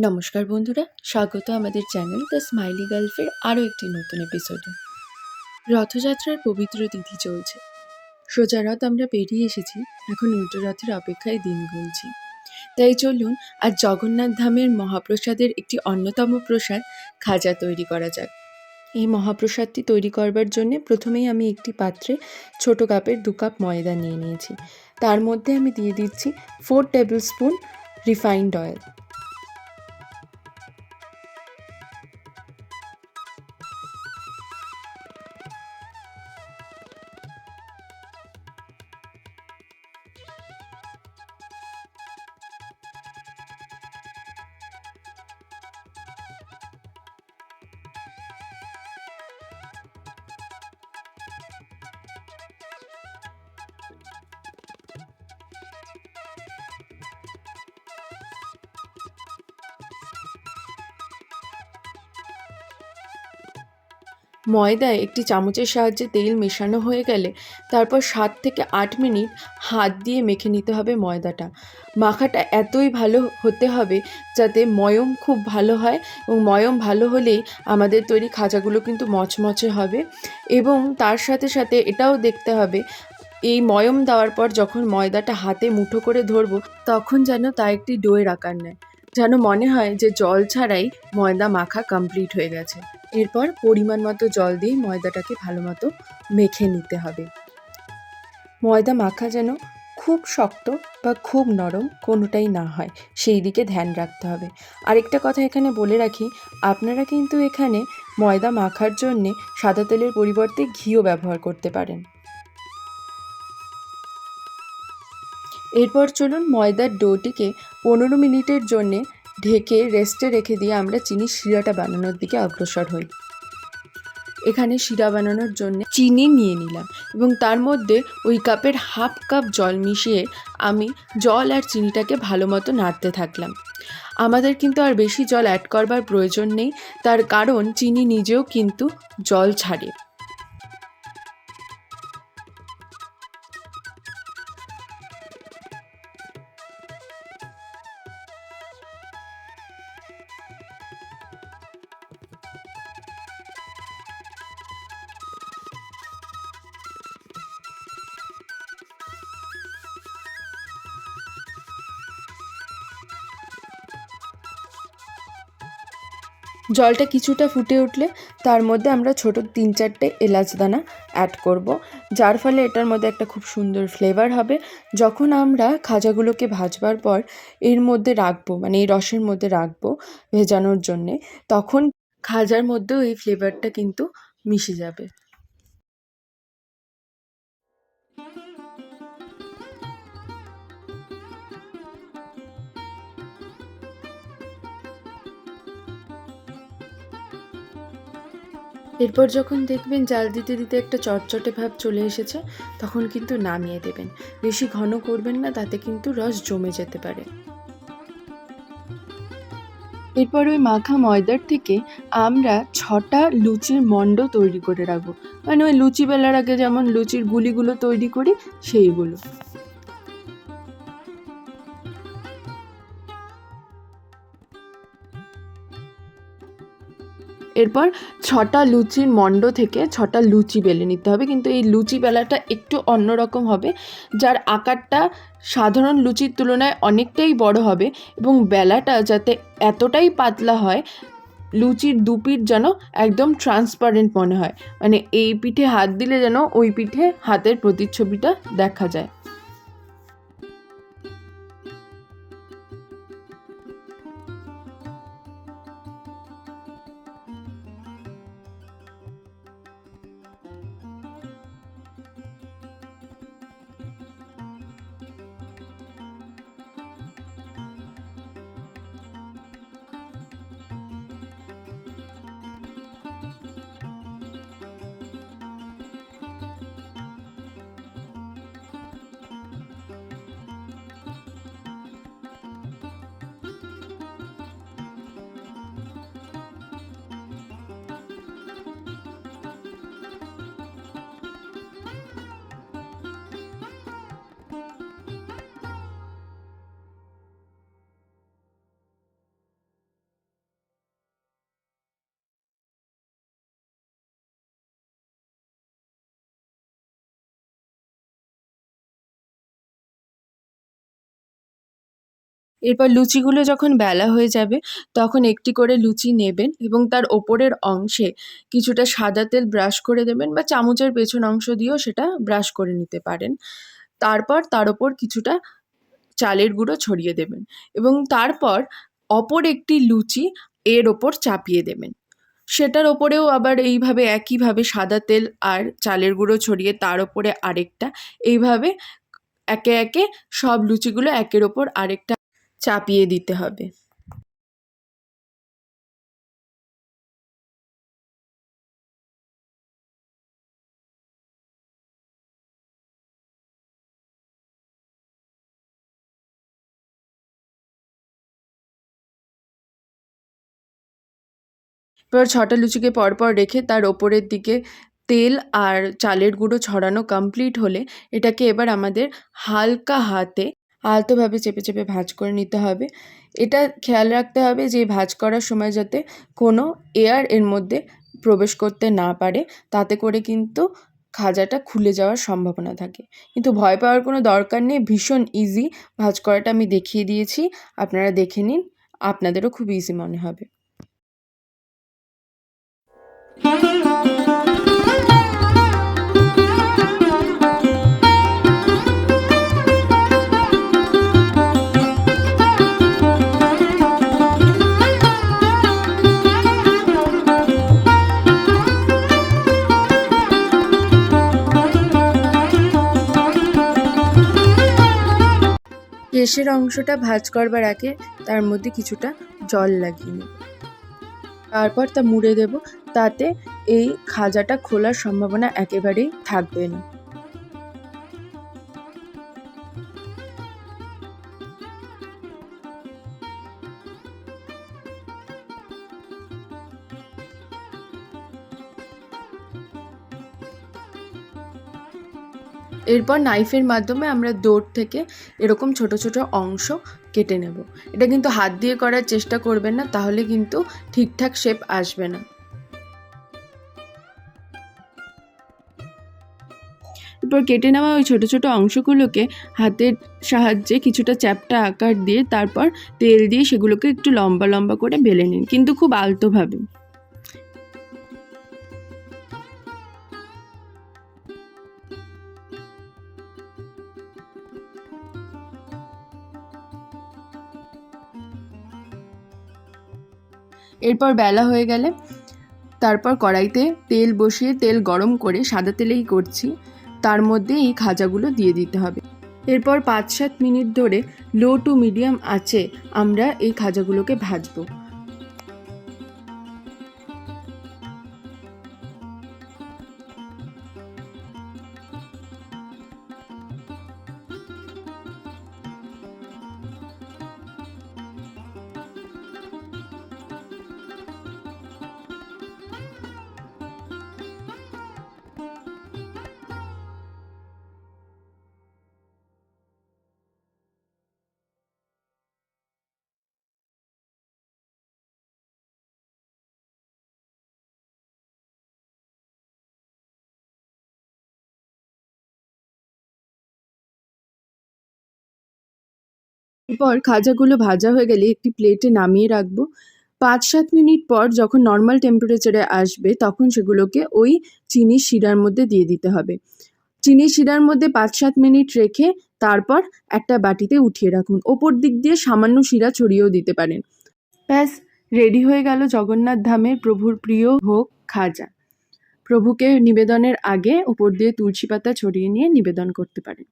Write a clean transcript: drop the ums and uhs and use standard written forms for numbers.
নমস্কার বন্ধুরা, স্বাগত আমাদের চ্যানেল দ্য স্মাইলি গার্লফের আরও একটি নতুন এপিসোডে। রথযাত্রার পবিত্র তিথি চলছে, সোজা রথ আমরা পেরিয়ে এসেছি, এখন উল্টো রথের অপেক্ষায় দিন গুনছি। তাই চলুন আজ জগন্নাথ ধামের মহাপ্রসাদের একটি অন্যতম প্রসাদ খাজা তৈরি করা যাক। এই মহাপ্রসাদটি তৈরি করবার জন্য প্রথমেই আমি একটি পাত্রে ছোট কাপের 2 কাপ ময়দা নিয়ে নিয়েছি। তার মধ্যে আমি দিয়ে দিচ্ছি 4 টেবিল স্পুন রিফাইন্ড অয়েল। ময়দায় একটি চামচের সাহায্যে তেল মেশানো হয়ে গেলে তারপর 7 থেকে 8 মিনিট হাত দিয়ে মেখে নিতে হবে ময়দাটা। মাখাটা এতই ভালো হতে হবে যাতে ময়ম খুব ভালো হয়, এবং ময়ম ভালো হলেই আমাদের তৈরি খাজাগুলো কিন্তু মচমচে হবে। এবং তার সাথে সাথে এটাও দেখতে হবে এই ময়ম দেওয়ার পর যখন ময়দাটা হাতে মুঠো করে ধরবো তখন যেন তা একটি ডোয়ের আকার নেয়, যেন মনে হয় যে জল ছাড়াই ময়দা মাখা কমপ্লিট হয়ে গেছে। এরপর পরিমাণ মতো জল দিয়ে ময়দাটাকে ভালো মতো মেখে নিতে হবে। ময়দা মাখা যেন খুব শক্ত বা খুব নরম কোনোটাই না হয়, সেই দিকে ধ্যান রাখতে হবে। আরেকটা কথা এখানে বলে রাখি, আপনারা কিন্তু এখানে ময়দা মাখার জন্যে সাদা তেলের পরিবর্তে ঘিও ব্যবহার করতে পারেন। এরপর চলুন ময়দার ডোটিকে 15 মিনিটের জন্যে ঢেকে রেস্টে রেখে দিয়ে আমরা চিনির শিরাটা বানানোর দিকে অগ্রসর হই। এখানে শিরা বানানোর জন্য চিনি নিয়ে নিলাম এবং তার মধ্যে ওই কাপের হাফ কাপ জল মিশিয়ে আমি জল আর চিনিটাকে ভালো মতো নাড়তে থাকলাম। আমাদের কিন্তু আর বেশি জল অ্যাড করবার প্রয়োজন নেই, তার কারণ চিনি নিজেও কিন্তু জল ছাড়ে। জলটা কিছুটা ফুটে উঠলে তার মধ্যে আমরা ছোট 3-4টে এলাচ দানা অ্যাড করব, যার ফলে এটার মধ্যে একটা খুব সুন্দর ফ্লেভার হবে। যখন আমরা খাজাগুলোকে ভাজবার পর এর মধ্যে রাখবো, মানে এই রসের মধ্যে রাখবো ভেজানোর জন্যে, তখন খাজার মধ্যেও এই ফ্লেভারটা কিন্তু মিশে যাবে। এরপর যখন দেখবেন জাল দিতে দিতে একটা চটচটে ভাব চলে এসেছে, তখন কিন্তু নামিয়ে দেবেন। বেশি ঘন করবেন না, তাতে কিন্তু রস জমে যেতে পারে। এরপর ওই মাখা ময়দার থেকে আমরা 6টা লুচির মণ্ড তৈরি করে রাখবো, মানে ওই লুচি বেলার আগে যেমন লুচির গুলিগুলো তৈরি করি সেইগুলো। এরপর 6টা লুচির মণ্ড থেকে 6টা লুচি বেলে নিতে হবে, কিন্তু এই লুচি বেলাটা একটু অন্যরকম হবে, যার আকারটা সাধারণ লুচির তুলনায় অনেকটাই বড় হবে এবং বেলাটা যাতে এতটাই পাতলা হয় লুচির 2 পিঠ যেন একদম ট্রান্সপারেন্ট মনে হয়, মানে এই পিঠে হাত দিলে যেন ওই পিঠে হাতের প্রতিচ্ছবিটা দেখা যায়। এরপর লুচিগুলো যখন বেলা হয়ে যাবে তখন একটি করে লুচি নেবেন এবং তার ওপরের অংশে কিছুটা সাদা তেল ব্রাশ করে দেবেন বা চামচের পেছন অংশ দিয়েও সেটা ব্রাশ করে নিতে পারেন। তারপর তার ওপর কিছুটা চালের গুঁড়ো ছড়িয়ে দেবেন এবং তারপর অপর একটি লুচি এর ওপর চাপিয়ে দেবেন। সেটার ওপরেও আবার এইভাবে একইভাবে সাদা তেল আর চালের গুঁড়ো ছড়িয়ে তার ওপরে আরেকটা, এইভাবে একে একে সব লুচিগুলো একের ওপর আরেকটা চাপিয়ে দিতে হবে। এবার ৬টা লুচিকে পরপর রেখে তার ওপরের দিকে তেল আর চালের গুঁড়ো ছড়ানো কমপ্লিট হলে এটাকে এবার আমাদের হালকা হাতে আলতোভাবে চেপে চেপে ভাঁজ করে নিতে হবে। এটা খেয়াল রাখতে হবে যে ভাঁজ করার সময় যাতে কোনো এয়ার এর মধ্যে প্রবেশ করতে না পারে, তাতে করে কিন্তু খাজাটা খুলে যাওয়ার সম্ভাবনা থাকে। কিন্তু ভয় পাওয়ার কোনো দরকার নেই, ভীষণ ইজি। ভাঁজ করাটা আমি দেখিয়ে দিয়েছি, আপনারা দেখে নিন, আপনাদেরও খুব ইজি মনে হবে। শেষের অংশটা ভাঁজ করবার আগে তার মধ্যে কিছুটা জল লাগিয়ে নেব, তারপর তা মুড়ে দেব, তাতে এই খাজাটা খোলার সম্ভাবনা একেবারেই থাকবে না। এরপর নাইফের মাধ্যমে আমরা দৌড় থেকে এরকম ছোট ছোট অংশ কেটে নেব। এটা কিন্তু হাত দিয়ে করার চেষ্টা করবেন না, তাহলে কিন্তু ঠিকঠাক শেপ আসবে না। এরপর কেটে নেওয়া ওই ছোট ছোট অংশগুলোকে হাতের সাহায্যে কিছুটা চ্যাপ্টা আকার দিয়ে তারপর তেল দিয়ে সেগুলোকে একটু লম্বা লম্বা করে বেলে নিন, কিন্তু খুব আলতোভাবে। এরপর বেলা হয়ে গেলে তারপর কড়াইতে তেল বসিয়ে তেল গরম করে, সাদা তেলেই করছি, তার মধ্যে এই খাজাগুলো দিয়ে দিতে হবে। এরপর ৫-৭ মিনিট ধরে লো টু মিডিয়াম আঁচে আমরা এই খাজাগুলোকে ভাজবো। এরপর খাজাগুলো ভাজা হয়ে গেলে একটি প্লেটে নামিয়ে রাখবো। ৫-৭ মিনিট পর যখন নর্মাল টেম্পারেচারে আসবে তখন সেগুলোকে ওই চিনির শিরার মধ্যে দিয়ে দিতে হবে। চিনির শিরার মধ্যে ৫-৭ মিনিট রেখে তারপর একটা বাটিতে উঠিয়ে রাখুন। ওপর দিক দিয়ে সামান্য শিরা ছড়িয়েও দিতে পারেন। ব্যাস, রেডি হয়ে গেল জগন্নাথ ধামের প্রভুর প্রিয় ভোগ খাজা। প্রভুকে নিবেদনের আগে উপর দিয়ে তুলসী পাতা ছড়িয়ে নিয়ে নিবেদন করতে পারেন।